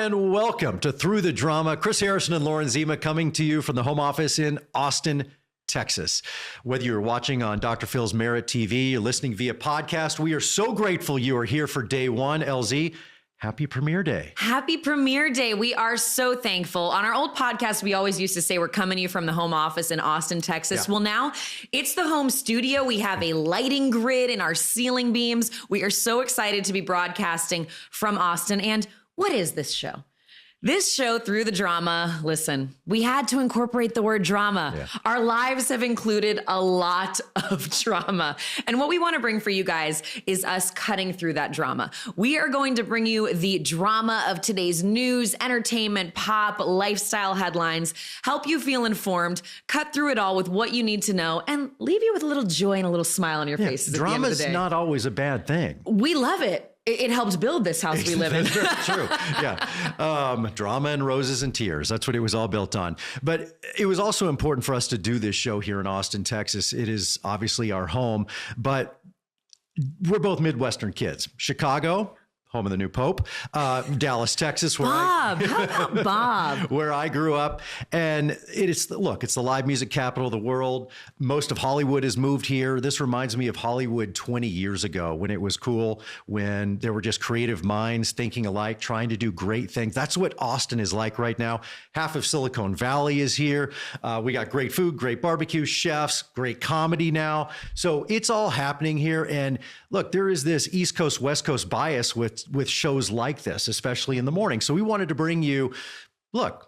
and welcome to Through the Drama. Kris Harrison and Lauren Zima coming to you from the home office in Austin, Texas. Whether you're watching on Dr. Phil's Merit TV, you're listening via podcast, we are so grateful you are here for day one. LZ, happy premiere day. Happy premiere day. We are so thankful. On our old podcast, we always used to say we're coming to you from the home office in Austin, Texas. Yeah. Well, now it's the home studio. We have a lighting grid in our ceiling beams. We are so excited to be broadcasting from Austin. And what is this show? This show, Through the Drama, listen, we had to incorporate the word drama. Yeah. Our lives have included a lot of drama. And what we want to bring for you guys is us cutting through that drama. We are going to bring you the drama of today's news, entertainment, pop, lifestyle headlines, help you feel informed, cut through it all with what you need to know, and leave you with a little joy and a little smile on your faces at the end of the Drama's day. not always a bad thing. We love it. It helps build this house we live in. That's true. Yeah. Drama and roses and tears. That's what it was all built on. But it was also important for us to do this show here in Austin, Texas. It is obviously our home, but we're both Midwestern kids. Chicago, home of the new Pope. Dallas, Texas, where Bob, how about Bob? where I grew up. And it's the live music capital of the world. Most of Hollywood has moved here. This reminds me of Hollywood 20 years ago when it was cool, when there were just creative minds thinking alike, trying to do great things. That's what Austin is like right now. Half of Silicon Valley is here. We got great food, great barbecue, chefs, great comedy now. So it's all happening here. And look, there is this East Coast, West Coast bias with shows like this, especially in the morning. So we wanted to bring you,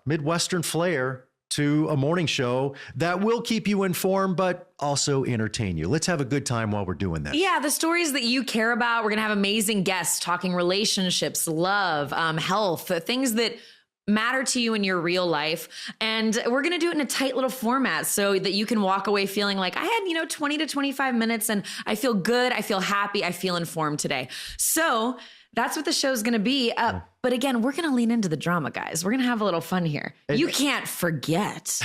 Midwestern flair to a morning show that will keep you informed, but also entertain you. Let's have a good time while we're doing this. Yeah, the stories that you care about. We're going to have amazing guests talking relationships, love, health, things that matter to you in your real life. And we're going to do it in a tight little format so that you can walk away feeling like I had, 20 to 25 minutes and I feel good. I feel happy. I feel informed today. So that's what the show's going to be. But again, we're going to lean into the drama, guys. We're going to have a little fun here. You can't forget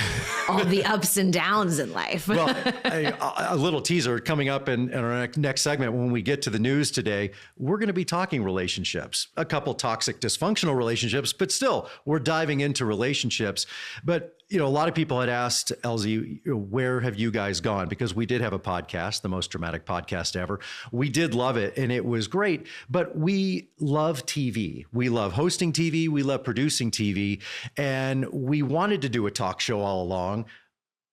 all the ups and downs in life. Well, a little teaser coming up in our next segment. When we get to the news today, we're going to be talking relationships, a couple toxic, dysfunctional relationships, but still we're diving into relationships. But a lot of people had asked, LZ, where have you guys gone? Because we did have a podcast, the most dramatic podcast ever. We did love it and it was great, but we love TV. We love hosting TV. We love producing TV. And we wanted to do a talk show all along,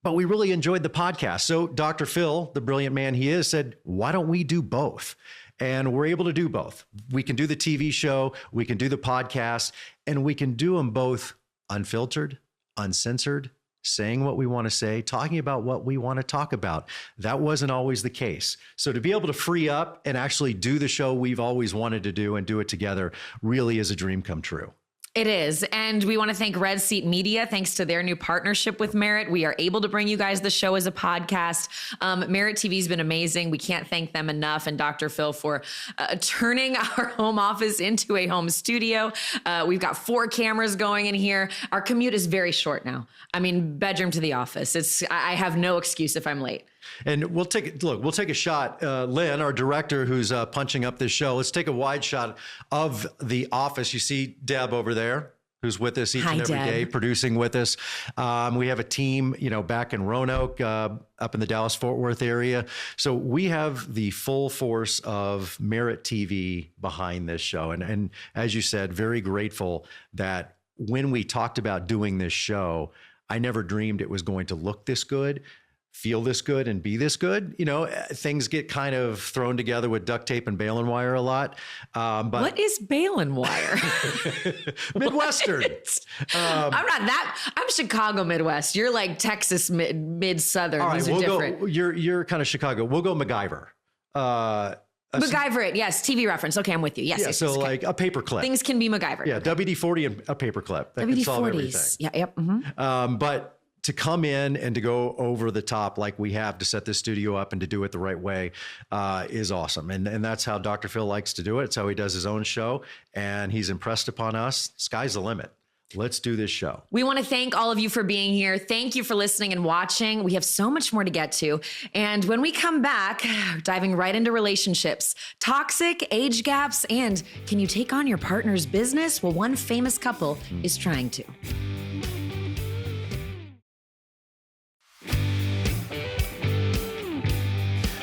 but we really enjoyed the podcast. So Dr. Phil, the brilliant man he is, said, why don't we do both? And we're able to do both. We can do the TV show, we can do the podcast, and we can do them both unfiltered, uncensored, saying what we want to say, talking about what we want to talk about. That wasn't always the case. So to be able to free up and actually do the show we've always wanted to do and do it together really is a dream come true. It is. And we want to thank Red Seat Media. Thanks to their new partnership with Merit, we are able to bring you guys the show as a podcast. Merit TV has been amazing. We can't thank them enough. And Dr. Phil for turning our home office into a home studio. We've got 4 cameras going in here. Our commute is very short now. I mean, bedroom to the office. I have no excuse if I'm late. And we'll take a shot. Lynn, our director, who's punching up this show. Let's take a wide shot of the office. You see Deb over there, who's with us each and every day, producing with us. We have a team, back in Roanoke, up in the Dallas-Fort Worth area. So we have the full force of Merit TV behind this show. And as you said, very grateful that when we talked about doing this show, I never dreamed it was going to look this good, feel this good, and be this good. Things get kind of thrown together with duct tape and baling wire a lot. But what is baling wire? Midwestern. I'm Chicago Midwest. You're like Texas mid-Southern. All right, These are different. You're kind of Chicago. We'll go MacGyver. MacGyver it. Yes. TV reference. Okay. I'm with you. Yes. Yeah. Yes, So okay. like a paperclip. Things can be MacGyver. Yeah. Okay. WD-40 and a paperclip. That can solve everything. Yeah. Yep. Mm-hmm. But to come in and to go over the top like we have to set this studio up and to do it the right way is awesome. And that's how Dr. Phil likes to do it. It's how he does his own show. And he's impressed upon us. Sky's the limit. Let's do this show. We want to thank all of you for being here. Thank you for listening and watching. We have so much more to get to. And when we come back, diving right into relationships, toxic, age gaps, and can you take on your partner's business? Well, one famous couple is trying to.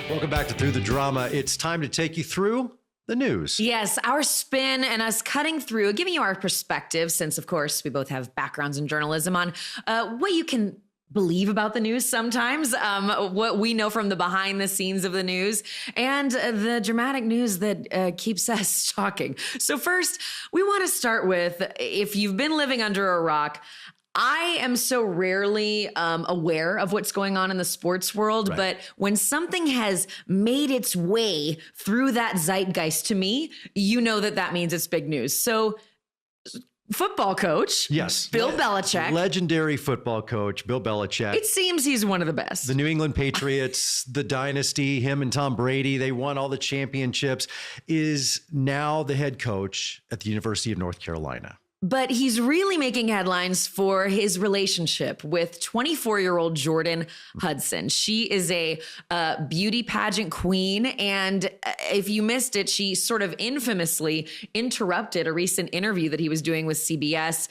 Welcome back to Through the Drama. It's time to take you through the news. Yes, our spin and us cutting through, giving you our perspective, since, of course, we both have backgrounds in journalism, on what you can believe about the news sometimes, what we know from the behind the scenes of the news, and the dramatic news that keeps us talking. So first, we want to start with, if you've been living under a rock, I am so rarely aware of what's going on in the sports world, Right. but when something has made its way through that zeitgeist to me, you know that means it's big news. So football coach, Yes. Bill Belichick. Legendary football coach, Bill Belichick. It seems he's one of the best. The New England Patriots, the dynasty, him and Tom Brady, they won all the championships, is now the head coach at the University of North Carolina. But he's really making headlines for his relationship with 24-year-old Jordan Hudson. She is a beauty pageant queen. And if you missed it, she sort of infamously interrupted a recent interview that he was doing with CBS,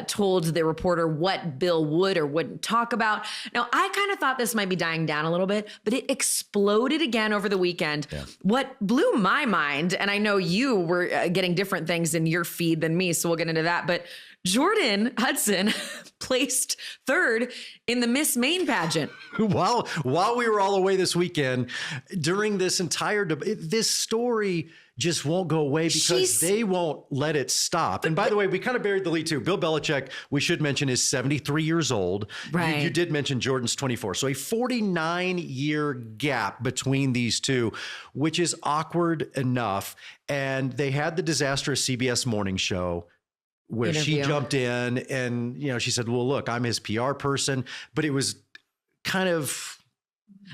told the reporter what Bill would or wouldn't talk about. Now, I kind of thought this might be dying down a little bit, but it exploded again over the weekend. Yeah. What blew my mind, and I know you were getting different things in your feed than me, so we'll get into that. But Jordan Hudson placed third in the Miss Maine pageant. While we were all away this weekend, during this entire debate, this story just won't go away because they won't let it stop. And by the way, we kind of buried the lead too. Bill Belichick, we should mention, is 73 years old. Right. You did mention Jordan's 24. So a 49-year gap between these two, which is awkward enough. And they had the disastrous CBS morning show where interview. She jumped in and, she said, well, look, I'm his PR person, but it was kind of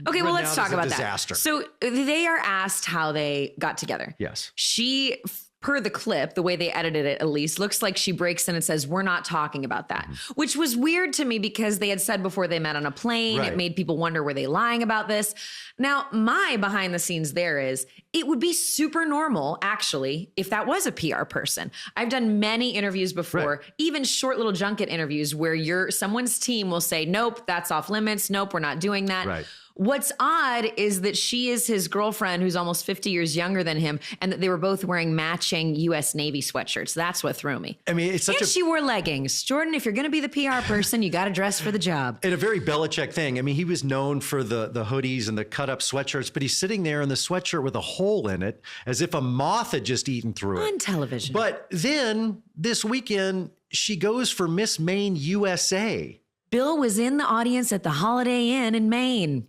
okay. Well, let's talk about disaster. that. So they are asked how they got together. Yes. She, per the clip, the way they edited it, at least, looks like she breaks in and says, we're not talking about that, which was weird to me because they had said before they met on a plane. Right. It made people wonder, were they lying about this? Now, my behind the scenes there is, it would be super normal, actually, if that was a PR person. I've done many interviews before, right. Even short little junket interviews where someone's team will say, nope, that's off limits. Nope, we're not doing that. Right. What's odd is that she is his girlfriend who's almost 50 years younger than him, and that they were both wearing matching U.S. Navy sweatshirts. That's what threw me. I mean, it's such she wore leggings. Jordan, if you're going to be the PR person, you got to dress for the job. And a very Belichick thing. I mean, he was known for the hoodies and the cut-up sweatshirts, but he's sitting there in the sweatshirt with a hole in it as if a moth had just eaten through it. On television. But then this weekend, she goes for Miss Maine USA. Bill was in the audience at the Holiday Inn in Maine.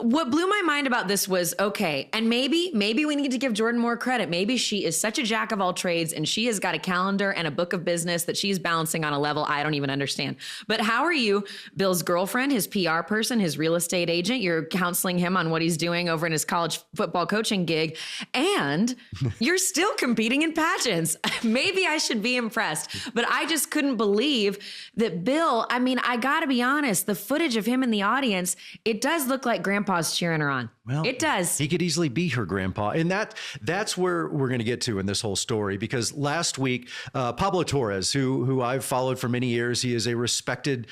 What blew my mind about this was, okay, and maybe we need to give Jordan more credit. Maybe she is such a jack of all trades and she has got a calendar and a book of business that she's balancing on a level I don't even understand. But how are you, Bill's girlfriend, his PR person, his real estate agent? You're counseling him on what he's doing over in his college football coaching gig, and you're still competing in pageants. Maybe I should be impressed, but I just couldn't believe that Bill, I mean, I gotta be honest, the footage of him in the audience, it does look like Grandpa's cheering her on. Well, it does. He could easily be her grandpa. And that's where we're going to get to in this whole story, because last week, Pablo Torres, who I've followed for many years, he is a respected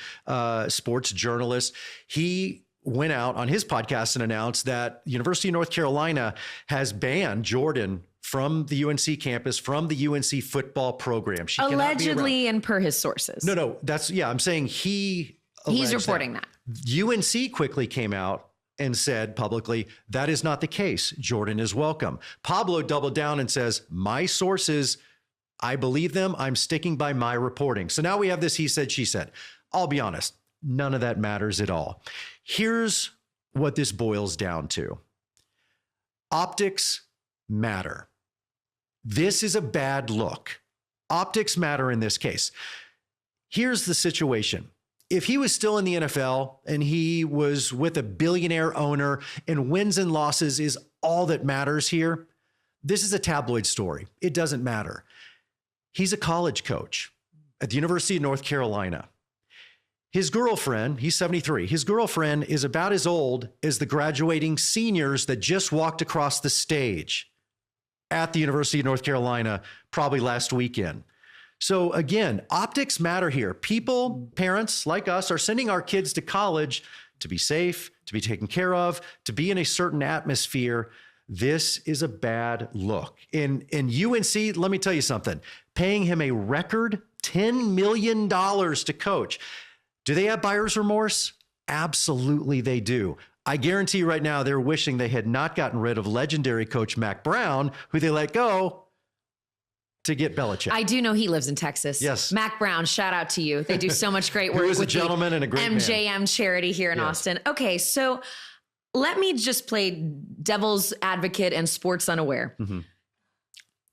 sports journalist. He went out on his podcast and announced that University of North Carolina has banned Jordan from the UNC campus, from the UNC football program. She allegedly, and per his sources. No, I'm saying he's reporting that. UNC quickly came out and said publicly, that is not the case. Jordan is welcome. Pablo doubled down and says, my sources, I believe them. I'm sticking by my reporting. So now we have this he said, she said. I'll be honest, none of that matters at all. Here's what this boils down to. Optics matter. This is a bad look. Optics matter in this case. Here's the situation. If he was still in the NFL and he was with a billionaire owner and wins and losses is all that matters here, this is a tabloid story. It doesn't matter. He's a college coach at the University of North Carolina. His girlfriend, he's 73. His girlfriend is about as old as the graduating seniors that just walked across the stage at the University of North Carolina probably last weekend. So again, optics matter here. People, parents like us, are sending our kids to college to be safe, to be taken care of, to be in a certain atmosphere. This is a bad look. In UNC, let me tell you something, paying him a record $10 million to coach. Do they have buyer's remorse? Absolutely they do. I guarantee you right now they're wishing they had not gotten rid of legendary coach Mac Brown, who they let go to get Belichick. I do know he lives in Texas. Yes. Mac Brown, shout out to you. They do so much great work He was with a gentleman and a great MJM man. charity here in Yes. Austin. Okay, so let me just play devil's advocate and sports unaware. Mm-hmm.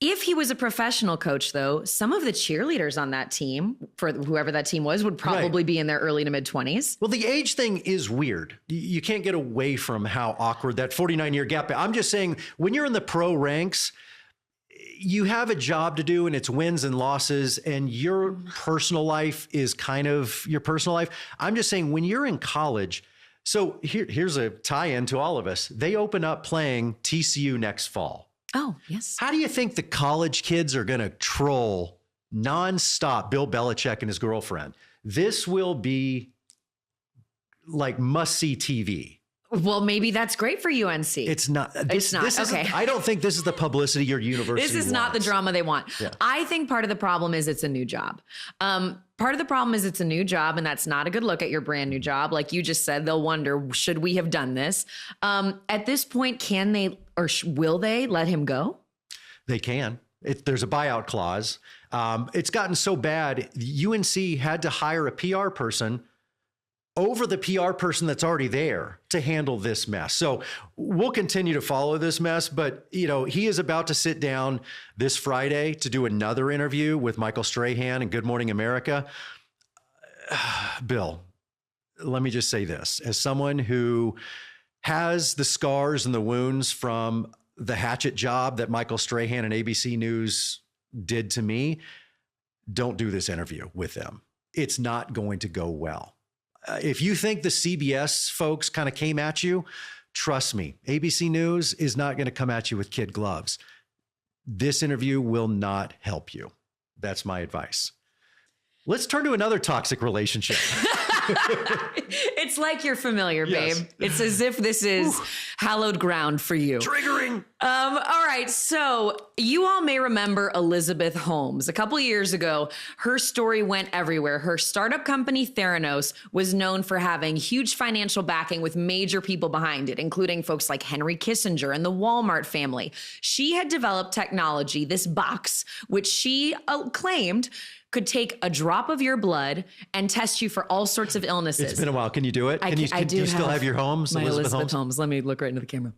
If he was a professional coach, though, some of the cheerleaders on that team, for whoever that team was, would probably be in their early to mid 20s. Well, the age thing is weird. You can't get away from how awkward that 49-year gap. I'm just saying, when you're in the pro ranks, you have a job to do and it's wins and losses, and your personal life is kind of your personal life. I'm just saying, when you're in college, so here's a tie-in to all of us. They open up playing TCU next fall. Oh, yes. How do you think the college kids are going to troll nonstop Bill Belichick and his girlfriend? This will be like must-see TV. Well, maybe that's great for UNC. It's not. This Okay. I don't think this is the publicity your university This is not the wants. drama they want. Yeah. I think part of the problem is it's a new job. Part of the problem is it's a new job, and that's not a good look at your brand new job. Like you just said, they'll wonder, should we have done this? At this point, can they or will they let him go? They can. There's a buyout clause. It's gotten so bad, UNC had to hire a PR person over the PR person that's already there to handle this mess. So we'll continue to follow this mess, but he is about to sit down this Friday to do another interview with Michael Strahan and Good Morning America. Bill, let me just say this. As someone who has the scars and the wounds from the hatchet job that Michael Strahan and ABC News did to me, don't do this interview with them. It's not going to go well. If you think the CBS folks kind of came at you, trust me, ABC News is not going to come at you with kid gloves. This interview will not help you. That's my advice. Let's turn to another toxic relationship. It's like you're familiar, babe. Yes. It's as if this is hallowed ground for you. Triggering. All right. So you all may remember Elizabeth Holmes. A couple years ago, her story went everywhere. Her startup company, Theranos, was known for having huge financial backing with major people behind it, including folks like Henry Kissinger and the Walmart family. She had developed technology, this box, which she claimed could take a drop of your blood and test you for all sorts of illnesses. It's been a while. Can you do it? Do you still have your Holmes? My Elizabeth Holmes. Let me look right into the camera.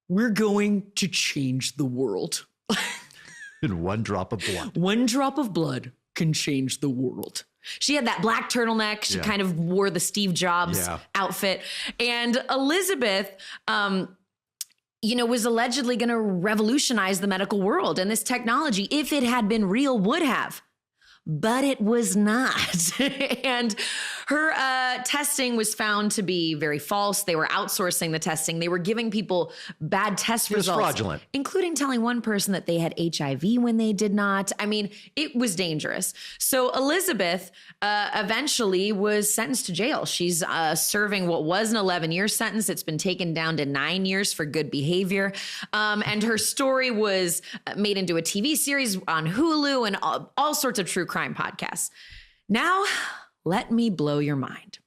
We're going to change the world. In one drop of blood. One drop of blood can change the world. She had that black turtleneck. She kind of wore the Steve Jobs outfit. And Elizabeth, was allegedly going to revolutionize the medical world. And this technology, if it had been real, would have. But it was not. And her testing was found to be very false. They were outsourcing the testing. They were giving people bad test results. It was fraudulent. Including telling one person that they had HIV when they did not. I mean, it was dangerous. So Elizabeth eventually was sentenced to jail. She's serving what was an 11-year sentence. It's been taken down to 9 years for good behavior. And her story was made into a TV series on Hulu and all sorts of true crime podcasts. Now, let me blow your mind.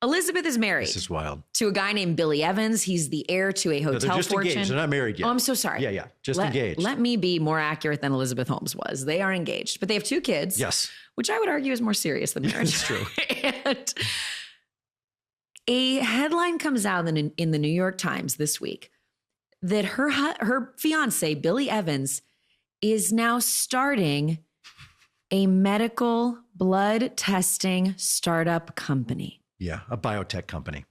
Elizabeth is married. This is wild. To a guy named Billy Evans. He's the heir to a hotel they're just fortune. engaged. They're not married yet. Oh, I'm so sorry. Yeah. Just engaged. Let me be more accurate than Elizabeth Holmes was. They are engaged, but they have 2 kids. Yes. Which I would argue is more serious than marriage. It's true. And a headline comes out in the New York Times this week that her fiance, Billy Evans, is now starting a medical blood testing startup company. Yeah, a biotech company.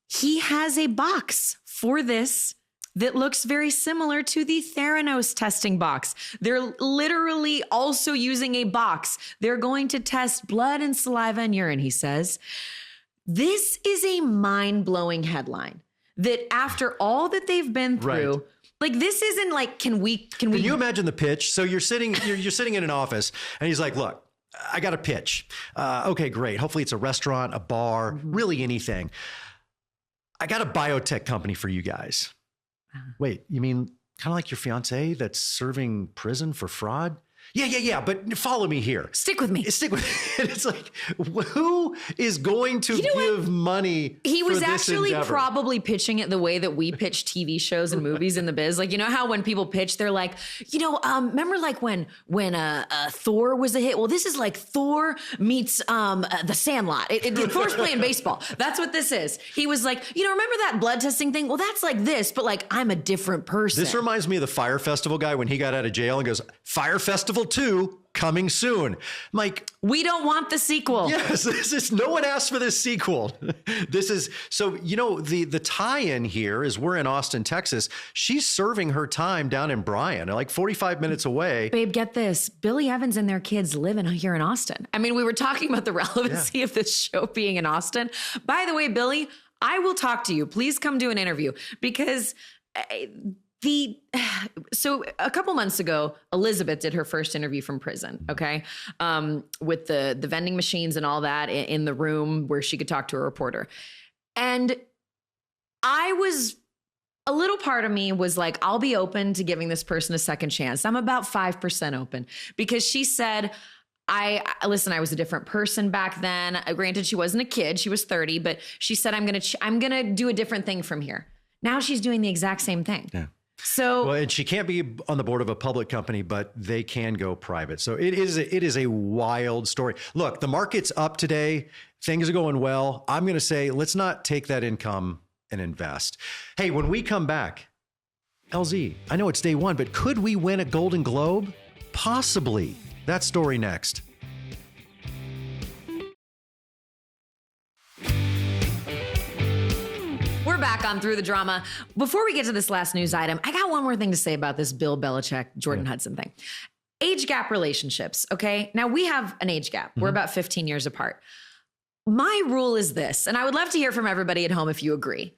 He has a box for this that looks very similar to the Theranos testing box. They're literally also using a box. They're going to test blood and saliva and urine, he says. This is a mind-blowing headline that after all that they've been through, Right. like this isn't like, can Can you imagine the pitch? So you're sitting in an office and he's like, look, I got a pitch. Okay, great. Hopefully it's a restaurant, a bar, really anything. I got a biotech company for you guys. Wait, you mean kind of like your fiance that's serving prison for fraud? Yeah. But follow me here. Stick with me. Stick with it. It's like, who is going to give money? He was for this actually endeavor? probably pitching it the way that we pitch TV shows and movies in the biz. Like, you know how when people pitch, they're like, remember like when Thor was a hit? Well, this is like Thor meets The Sandlot. Thor's playing baseball. That's what this is. He was like, remember that blood testing thing? Well, that's like this, but like I'm a different person. This reminds me of the Fire Festival guy when he got out of jail and goes, Fire Festival 2 coming soon. Mike, we don't want the sequel. yes, no one asked for this sequel. This is so, the tie-in here is we're in Austin, Texas. She's serving her time down in Bryan, like 45 minutes away. Babe, get this. Billy Evans and their kids live here in Austin. I mean, we were talking about the relevancy of this show being in Austin. By the way, Billy, I will talk to you. Please come do an interview because so a couple months ago, Elizabeth did her first interview from prison, okay? With the vending machines and all that in the room where she could talk to a reporter. And a little part of me was like, I'll be open to giving this person a second chance. I'm about 5% open because she said, I was a different person back then. Granted, she wasn't a kid, she was 30, but she said, I'm gonna do a different thing from here. Now she's doing the exact same thing. Yeah. So, well, and she can't be on the board of a public company, but they can go private. So it is a wild story. Look, the market's up today. Things are going well. I'm going to say, let's not take that income and invest. Hey, when we come back, LZ, I know it's day one, but could we win a Golden Globe? Possibly. That story next. we're back on Through the Drama. Before we get to this last news item, I got one more thing to say about this Bill Belichick, Jordan Hudson thing. Age gap relationships, okay? Now, we have an age gap. We're about 15 years apart. My rule is this, and I would love to hear from everybody at home if you agree.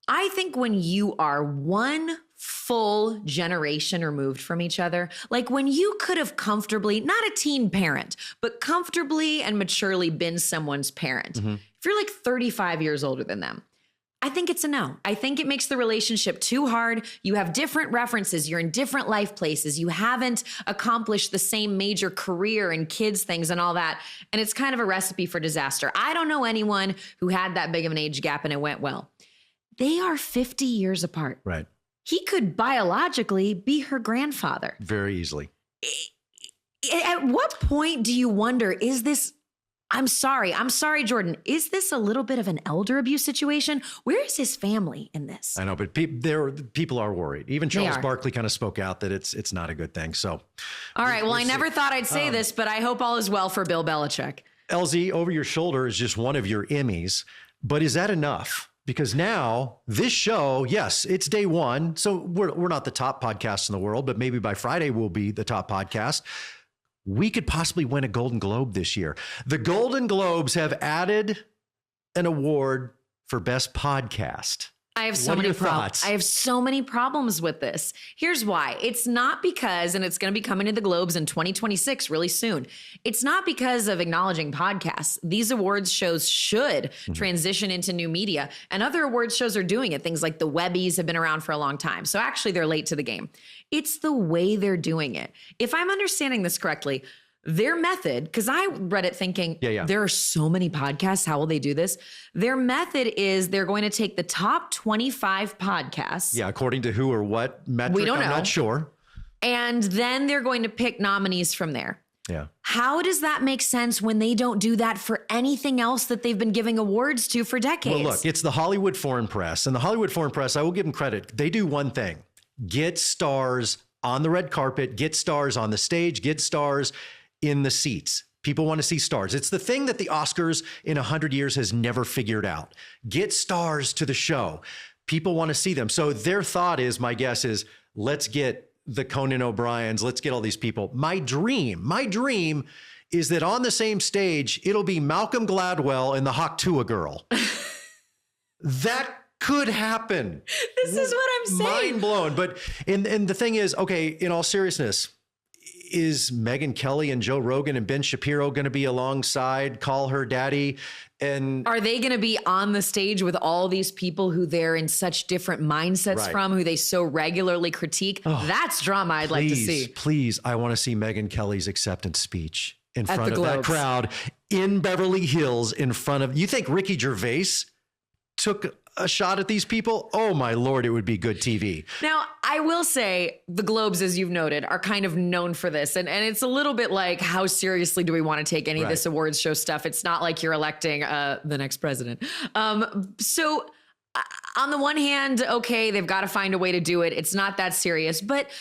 I think when you are one full generation removed from each other, like when you could have comfortably, not a teen parent, but comfortably and maturely been someone's parent. If you're like 35 years older than them, I think it's a no. I think it makes the relationship too hard. You have different references. You're in different life places. You haven't accomplished the same major career and kids things and all that. And it's kind of a recipe for disaster. I don't know anyone who had that big of an age gap and it went well. They are 50 years apart. Right. He could biologically be her grandfather. Very easily. At what point do you wonder, is this, I'm sorry, Jordan, is this a little bit of an elder abuse situation? Where is his family in this? I know, but people are worried. Even Charles Barkley kind of spoke out that it's not a good thing. So, all right. Well, I never thought I'd say this, but I hope all is well for Bill Belichick. LZ, over your shoulder is just one of your Emmys, but is that enough? Because now this show, yes, it's day one. So we're not the top podcast in the world, but maybe by Friday we'll be the top podcast. We could possibly win a Golden Globe this year. The Golden Globes have added an award for best podcast. I have so many problems. I have so many problems with this. Here's why. It's not because, and it's going to be coming to the Globes in 2026 really soon. It's not because of acknowledging podcasts. These awards shows should transition into new media, and other awards shows are doing it. Things like the Webbies have been around for a long time. So actually they're late to the game. It's the way they're doing it. If I'm understanding this correctly, their method, because I read it thinking, there are so many podcasts, how will they do this? Their method is they're going to take the top 25 podcasts. Yeah, according to who or what metric, we don't know. I'm not sure. And then they're going to pick nominees from there. Yeah. How does that make sense when they don't do that for anything else that they've been giving awards to for decades? Well, look, it's the Hollywood Foreign Press. And the Hollywood Foreign Press, I will give them credit. They do one thing: get stars on the red carpet, get stars on the stage, get stars in the seats. People want to see stars. It's the thing that the Oscars in 100 years has never figured out. Get stars to the show. People want to see them. So their thought is, my guess is, let's get the Conan O'Briens, let's get all these people. My dream is that on the same stage, it'll be Malcolm Gladwell and the Hawktua girl. That could happen. This is what I'm saying. Mind blown. But and the thing is, okay, in all seriousness, is Megyn Kelly and Joe Rogan and Ben Shapiro going to be alongside Call Her Daddy? And are they going to be on the stage with all these people who they're in such different mindsets from, who they so regularly critique? That's drama I'd like to see. Please, I want to see Megyn Kelly's acceptance speech in front of that crowd in Beverly Hills, in front of, you think Ricky Gervais took a shot at these people? Oh my Lord, it would be good TV. Now, I will say the Globes, as you've noted, are kind of known for this. And it's a little bit like, how seriously do we want to take any of this awards show stuff? It's not like you're electing the next president. So on the one hand, okay, they've got to find a way to do it. It's not that serious, but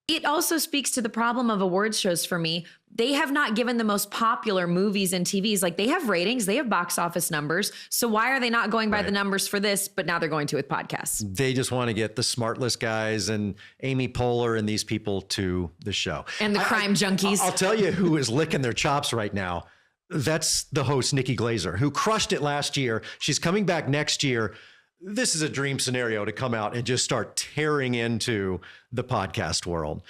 it also speaks to the problem of awards shows for me. They have not given the most popular movies and TVs. Like, they have ratings, they have box office numbers. So why are they not going by the numbers for this, but now they're going to with podcasts? They just want to get the Smartless guys and Amy Poehler and these people to the show. And the crime junkies. I'll tell you who is licking their chops right now. That's the host, Nikki Glaser, who crushed it last year. She's coming back next year. This is a dream scenario to come out and just start tearing into the podcast world.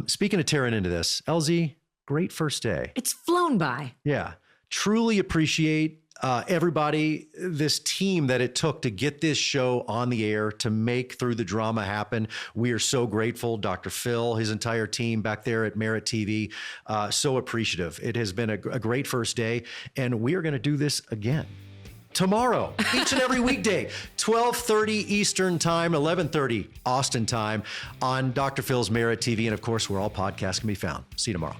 Speaking of tearing into this, LZ, great first day. It's flown by. Yeah. Truly appreciate everybody, this team that it took to get this show on the air, to make Through the Drama happen. We are so grateful. Dr. Phil, his entire team back there at Merit TV, so appreciative. It has been a great first day, and we are going to do this again tomorrow, each and every weekday, 12:30 Eastern Time, 11:30 Austin Time on Dr. Phil's Merit TV. And of course, where all podcasts can be found. See you tomorrow.